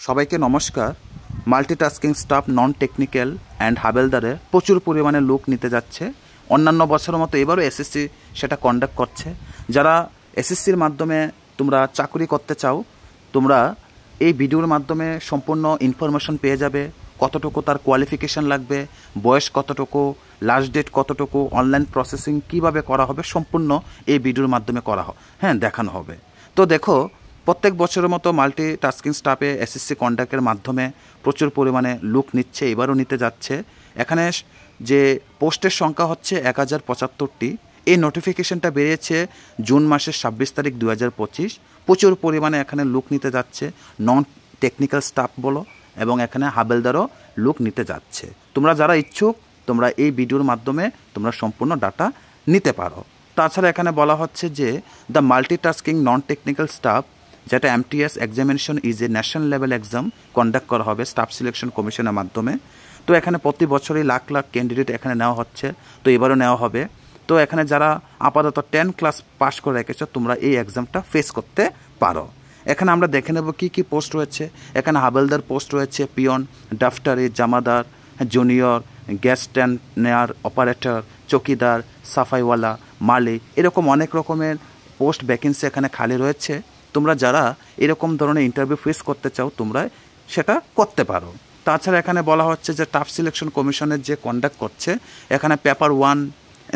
সবাইকে নমস্কার। Multitasking staff non technical and হাবেলদারে প্রচুর পরিমাণে লোক নিতে যাচ্ছে। অন্যান্য বছরের মতো এবারও এসএসসি সেটা কন্ডাক্ট করছে। যারা এসএসসির মাধ্যমে তোমরা চাকরি করতে চাও, তোমরা এই ভিডিওর মাধ্যমে সম্পূর্ণ ইনফরমেশন পেয়ে যাবে। কতটুকু তার কোয়ালিফিকেশান লাগবে, বয়স কতটুকু, লাস্ট ডেট কতটুকু, অনলাইন প্রসেসিং কীভাবে করা হবে, সম্পূর্ণ এই ভিডিওর মাধ্যমে করা দেখানো হবে। তো দেখো, প্রত্যেক বছরের মতো মাল্টিটাস্কিং স্টাফে এসএসসি কন্ডাক্টের মাধ্যমে প্রচুর পরিমাণে লোক নিচ্ছে, এবারও নিতে যাচ্ছে। এখানে যে পোস্টের সংখ্যা হচ্ছে 1075টি। এই নোটিফিকেশনটা বেরিয়েছে জুন মাসের 26 তারিখ 2025। প্রচুর পরিমাণে এখানে লোক নিতে যাচ্ছে, নন টেকনিক্যাল স্টাফ বলো, এবং এখানে হাবেলদারও লোক নিতে যাচ্ছে। তোমরা যারা ইচ্ছুক, তোমরা এই ভিডিওর মাধ্যমে তোমরা সম্পূর্ণ ডাটা নিতে পারো। তাছাড়া এখানে বলা হচ্ছে যে the multitasking non technical staff, যেটা MTS examination is a national level exam, conduct করা হবে স্টাফ সিলেকশন কমিশনের মাধ্যমে। তো এখানে প্রতি বছরই লাখ লাখ ক্যান্ডিডেট এখানে নেওয়া হচ্ছে, তো এবারও নেওয়া হবে। তো এখানে যারা আপাতত 10 ক্লাস পাস করে রেখেছো, তোমরা এই এক্সামটা ফেস করতে পারো। এখানে আমরা দেখে নেব কী কী পোস্ট রয়েছে। এখানে হাবেলদার পোস্ট রয়েছে, পিয়ন, ডাফটারি, জামাদার, জুনিয়র, গ্যাস স্ট্যান্ডার অপারেটর, চৌকিদার, সাফাইওয়ালা, মালি, এরকম অনেক রকমের পোস্ট ভ্যাকেন্সি এখানে খালি রয়েছে। তোমরা যারা এরকম ধরনের ইন্টারভিউ ফেস করতে চাও, তোমরা সেটা করতে পারো। তাছাড়া এখানে বলা হচ্ছে যে স্টাফ সিলেকশন কমিশনের যে কন্ডাক্ট করছে, এখানে পেপার 1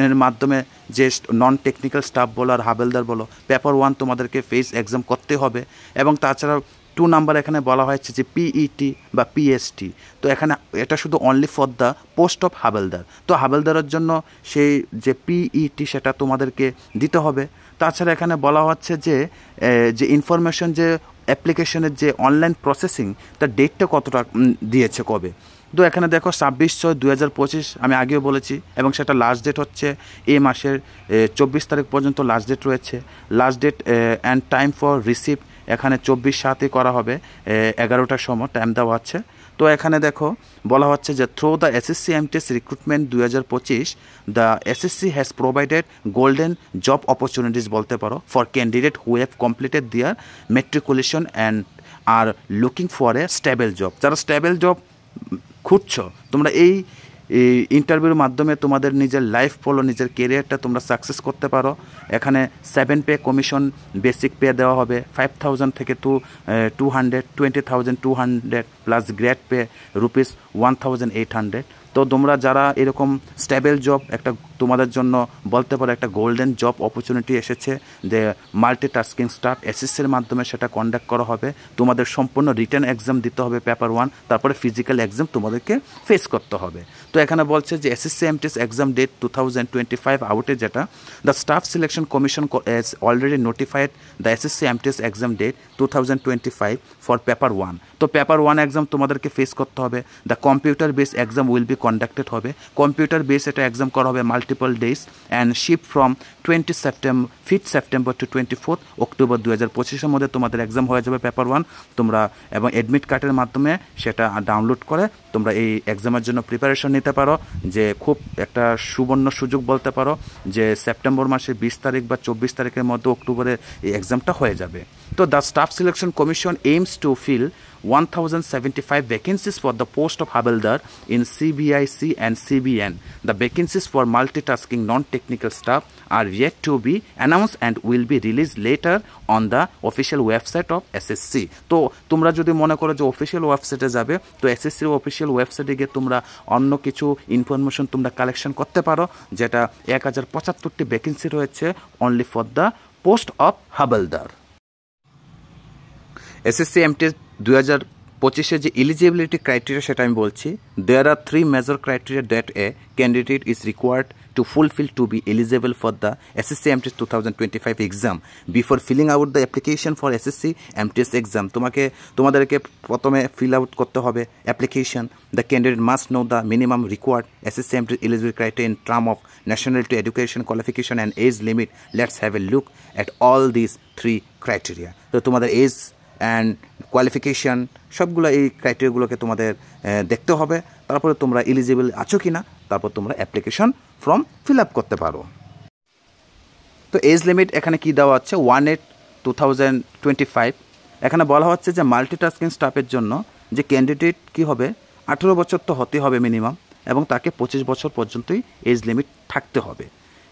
এর মাধ্যমে যে নন টেকনিক্যাল স্টাফ বলো আর হাবেলদার বলো, পেপার 1 তোমাদেরকে ফেস এক্সাম করতে হবে। এবং তাছাড়া 2 নাম্বার এখানে বলা হয়েছে যে পিইটি বা পিএসটি। তো এখানে এটা শুধু only for the post of havildar. তো হাবেলদারের জন্য সেই যে পিইটি সেটা তোমাদেরকে দিতে হবে। তাছাড়া এখানে বলা হচ্ছে যে ইনফরমেশন, যে অ্যাপ্লিকেশনের যে অনলাইন প্রসেসিং, তার ডেটটা কতটা দিয়েছে, কবে। তো এখানে দেখো 26/6/2025, আমি আগেও বলেছি, এবং সেটা লাস্ট ডেট হচ্ছে এই মাসের 24 তারিখ পর্যন্ত লাস্ট ডেট রয়েছে। Last date and time for receive এখানে 24/7 করা হবে, 11টার সময় টাইম দেওয়া আছে। তো এখানে দেখো বলা হচ্ছে যে through the SSC MTS recruitment 2025, the SSC has provided golden job opportunities বলতে পারো for candidate who have completed their matriculation and are looking for a stable job. যারা স্টেবল জব খুঁজছো, তোমরা এই ইন্টারভিউর মাধ্যমে তোমাদের নিজের লাইফ বলো, নিজের কেরিয়ারটা তোমরা সাকসেস করতে পারো। এখানে 7 পে কমিশন বেসিক পে দেওয়া হবে 5,000 থেকে 20,200 প্লাস গ্রেড পে ₹1,800। তো তোমরা যারা এরকম স্টেবল জব, একটা তোমাদের জন্য বলতে পারো একটা গোল্ডেন জব অপরচুনিটি এসেছে, যে মাল্টিটাস্কিং স্টাফ এসএসসির মাধ্যমে সেটা কন্ডাক্ট করা হবে। তোমাদের সম্পূর্ণ রিটেন এক্সাম দিতে হবে পেপার 1, তারপরে ফিজিক্যাল এক্সাম তোমাদেরকে ফেস করতে হবে। তো এখানে বলছে যে এসএসসি এমটিএস এক্সাম ডেট 2025 আউটে, যেটা the staff selection commission has already notified the SSC MTS exam date 2025 for paper 1। তো পেপার 1 এক্সাম তোমাদেরকে ফেস করতে হবে। The computer base exam will be conducted হবে। কম্পিউটার বেস এটা এক্সাম করা হবে multiple days and shift from 5 September to 24 October 2025-এর মধ্যে তোমাদের এক্সাম হয়ে যাবে পেপার 1। তোমরা এবং অ্যাডমিট কার্ডের মাধ্যমে সেটা ডাউনলোড করে তোমরা এই এক্সামের জন্য প্রিপারেশন নিতে পারো। যে খুব একটা সুবর্ণ সুযোগ বলতে পারো, যে সেপ্টেম্বর মাসের 20 তারিখ বা 24 তারিখের মধ্যে অক্টোবরে এই এক্সামটা হয়ে যাবে। তো the staff selection commission aims to fill 1,075 vacancies for the post of Havildar in CBIC and CBN. The vacancies for multitasking non-technical staff are yet to be announced and will be released later on the official website of SSC. তো তোমরা যদি মনে করো যে official ওয়েবসাইটে যাবে, তো এসএসসির অফিসিয়াল ওয়েবসাইটে গিয়ে তোমরা অন্য কিছু ইনফরমেশন তোমরা কালেকশন করতে পারো, যেটা 1075টি ভ্যাকেন্সি রয়েছে only for the post of havildar. SSC MTS 2025 যে এলিজিবিলিটি ক্রাইটেরিয়া সেটা আমি বলছি। There are 3 major criteria that a candidate is required to fulfill to be eligible for the SSC MTS 2025 exam. Before filling out the application for SSC MTS exam, তোমাদেরকে প্রথমে fill out করতে হবে application. The candidate must know the minimum required SSC MTS eligibility criteria in terms of nationality, education, qualification and age limit. Let's have a look at all these 3 criteria. তো তোমাদের age and qualification সবগুলো এই ক্রাইটেরিয়াগুলোকে তোমাদের দেখতে হবে। তারপরে তোমরা eligible আছো কি না, তারপর তোমরা অ্যাপ্লিকেশন ফর্ম ফিল আপ করতে পারো। তো এজ লিমিট এখানে কি দেওয়া আছে, 1/8/2025 এখানে বলা হচ্ছে যে মাল্টিটাস্কিং স্টাফের জন্য যে ক্যান্ডিডেট কী হবে, 18 বছর তো হতে হবে মিনিমাম, এবং তাকে 25 বছর পর্যন্তই এজ লিমিট থাকতে হবে।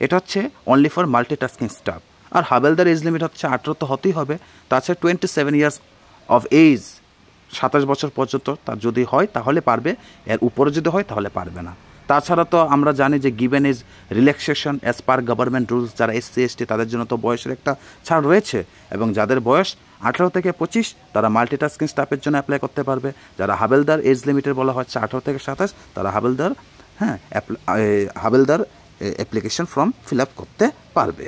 এটা হচ্ছে অনলি ফর মাল্টিটাস্কিং স্টাফ। আর হাবেলদার এজ লিমিট হচ্ছে 18 তো হতেই হবে, তাছাড়া 27 ইয়ার্স অফ এজ, 27 বছর পর্যন্ত তার যদি হয় তাহলে পারবে, এর উপরে যদি হয় তাহলে পারবে না। তাছাড়া তো আমরা জানি যে given is relaxation as per government rules, যারা SC ST তাদের জন্য তো বয়সের একটা ছাড় রয়েছে, এবং যাদের বয়স 18 থেকে 25 তারা মাল্টিটাস্কিং স্টাফের জন্য অ্যাপ্লাই করতে পারবে। যারা হাবেলদার এজ লিমিটের বলা হচ্ছে 18 থেকে 27, তারা হাবেলদার হাবেলদার অ্যাপ্লিকেশন ফর্ম ফিল আপ করতে পারবে।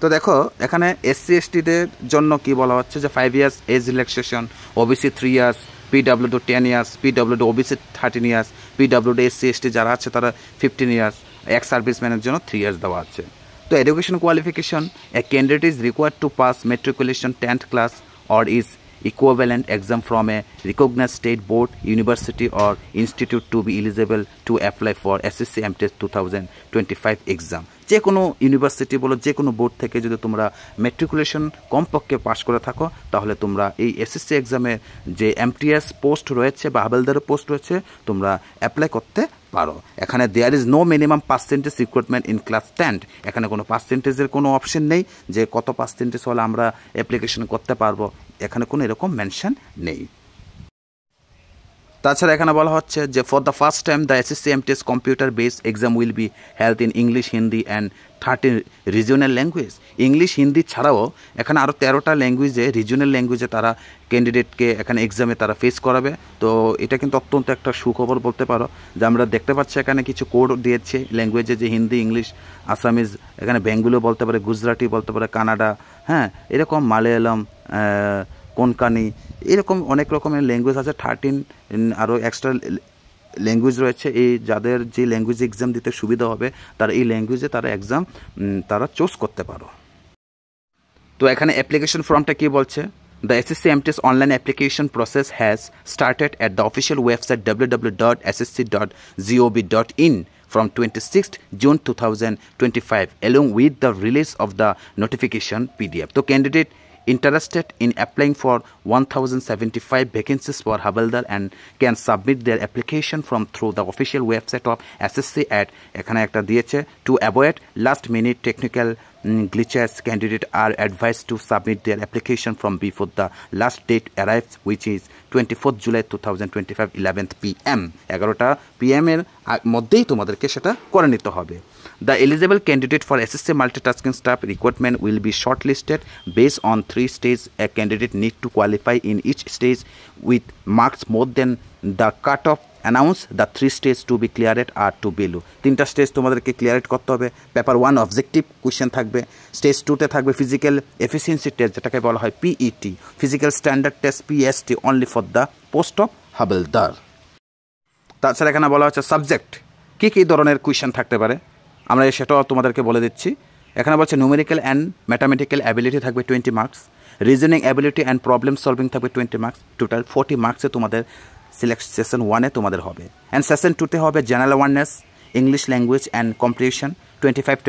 তো দেখো এখানে SC STদের জন্য কি বলা হচ্ছে যে 5 years age relaxation, OBC 3 years, PWD 10 years, PWD OBC 13 years, PWD SC ST যারা আছে তারা 15 ইয়ার্স, এক্স সার্ভিসম্যানের জন্য 3 ইয়ার্স দেওয়া আছে। তো education qualification, A candidate is required to pass matriculation 10th class or is equivalent exam from a recognized state board, university or institute to be eligible to apply for SSC MTS 2025 exam। যে কোনো university বলো, যে কোনো board থেকে যদি তোমরা matriculation কমপক্ষে pass করে থাকো, তাহলে তোমরা এই SSC এক্সামে যে MTS পোস্ট রয়েছে বা হাবেলদারের পোস্ট রয়েছে তোমরা অ্যাপ্লাই করতে পারো। এখানে there is no minimum percentage recruitment in class 10। এখানে কোনো পার্সেন্টেজের কোনো অপশন নেই যে কত পার্সেন্টেজ হলে আমরা অ্যাপ্লিকেশন করতে পারবো, এখানে কোনো এরকম মেনশন নেই। তাছাড়া এখানে বলা হচ্ছে যে for the first time the SSC MTS computer based exam will be held in English, Hindi and 13 regional language. English Hindi ছাড়াও এখানে আরও 13টা ল্যাঙ্গুয়েজে, রিজিওনাল ল্যাঙ্গুয়েজে তারা ক্যান্ডিডেটকে এখানে এক্সামে তারা ফেস করাবে। তো এটা কিন্তু অত্যন্ত একটা সুখবর বলতে পারো, যে আমরা দেখতে পাচ্ছি এখানে কিছু কোড দিয়েছে ল্যাঙ্গুয়েজে, যে হিন্দি, ইংলিশ, আসামিজ, এখানে বেঙ্গলিও বলতে পারে, গুজরাটি বলতে পারে, কানাডা, হ্যাঁ এরকম মালয়ালম, কোনকানি, এরকম অনেক রকমের ল্যাঙ্গুয়েজ আছে। 13 আরও এক্সট্রা ল্যাঙ্গুয়েজ রয়েছে। এই যাদের যে ল্যাঙ্গুয়েজে এক্সাম দিতে সুবিধা হবে তারা এই ল্যাঙ্গুয়েজে তারা এক্সাম তারা চুজ করতে পারো। তো এখানে অ্যাপ্লিকেশন ফর্মটা কী বলছে, The SSC MTS online application process has started at the official website www.ssc.gov.in from 26th June 2025 along with the release of the notification PDF. So candidate interested in applying for 1075 vacancies for Havildar and can submit their application from through the official website of SSC at এখানে একটা দিয়েছে to avoid last minute technical glitches. Candidates are advised to submit their application from before the last date arrives, which is 24th July 2025 11th PM 11টা PM এর মধ্যেই তোমাদেরকে সেটা করে নিতে হবে। The eligible candidate for SSC multitasking staff recruitment will be shortlisted based on 3 stages. A candidate need to qualify in each stage with marks more than the cutoff. Announce the 3 stages to be cleared are to below. 3টা stage তোমাদেরকে ক্লিয়ারেট করতে হবে। Paper 1 objective question থাকবে, stage 2তে থাকবে physical efficiency test যেটাকে বলা হয় PET, physical standard test PST only for the post of havildar. তাছাড়া এখানে বলা হচ্ছে সাবজেক্ট কী কী ধরনের কোয়েশ্চেন থাকতে পারে, আমরা সেটাও তোমাদেরকে বলে দিচ্ছি। এখানে বলছে নিউমেরিক্যাল অ্যান্ড ম্যাথামেটিক্যাল অ্যাবিলিটি থাকবে 20 marks, reasoning ability and problem solving থাকবে 20 মার্কস, টোটাল 40 মার্কসে তোমাদের সিলেক্ট সেশন 1-এ তোমাদের হবে। অ্যান্ড সেশন 2-তে হবে general awareness, English language and comprehension 25 =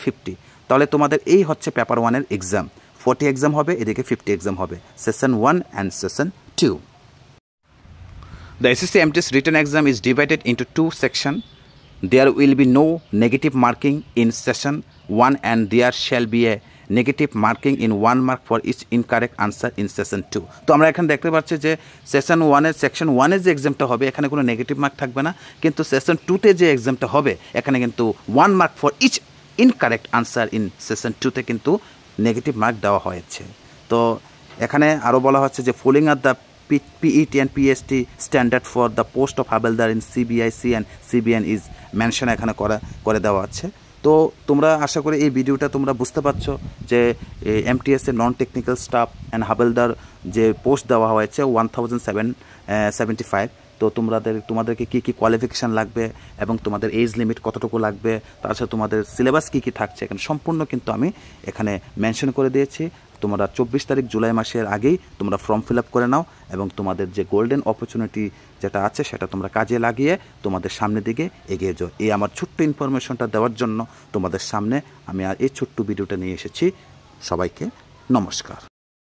50। তাহলে তোমাদের এই হচ্ছে পেপার 1-এর এক্সাম, 40 এক্সাম হবে, এদিকে 50 এক্সাম হবে, session 1 and session 2। The SSC MTS written exam is divided into 2 sections. There will be no negative marking in session 1 and there shall be a negative marking in 1 mark for each incorrect answer in session 2। তো আমরা এখানে দেখতে পাচ্ছি যে session 1-এর section 1-এর যে এক্সামটা হবে এখানে কোনো নেগেটিভ মার্ক থাকবে না, কিন্তু সেশন 2-তে যে এক্সামটা হবে এখানে কিন্তু 1 mark for each incorrect answer in session 2-তে কিন্তু নেগেটিভ মার্ক দেওয়া হয়েছে। তো এখানে আরও বলা হচ্ছে যে following are the PET and PST standard for the post of Havildar in CBIC and CBN is mention এখানে করে দেওয়া আছে। তো তোমরা আশা করি এই ভিডিওটা তোমরা বুঝতে পারছো যে MTS এর নন টেকনিক্যাল স্টাফ অ্যান্ড হাবেলদার যে পোস্ট দেওয়া হয়েছে 1075। তো তোমাদেরকে কী কী কোয়ালিফিকেশান লাগবে এবং তোমাদের এজ লিমিট কতটুকু লাগবে, তাছাড়া তোমাদের সিলেবাস কী কী থাকছে এখানে সম্পূর্ণ কিন্তু আমি এখানে মেনশন করে দিয়েছি। তোমরা 24 তারিখ জুলাই মাসের আগেই তোমরা ফর্ম ফিল আপ করে নাও এবং তোমাদের যে গোল্ডেন অপরচুনিটি যেটা আছে সেটা তোমরা কাজে লাগিয়ে তোমাদের সামনের দিকে এগিয়ে যাও। এই আমার ছোট্ট ইনফরমেশনটা দেওয়ার জন্য তোমাদের সামনে আমি আর এই ছোট্ট ভিডিওটা নিয়ে এসেছি। সবাইকে নমস্কার।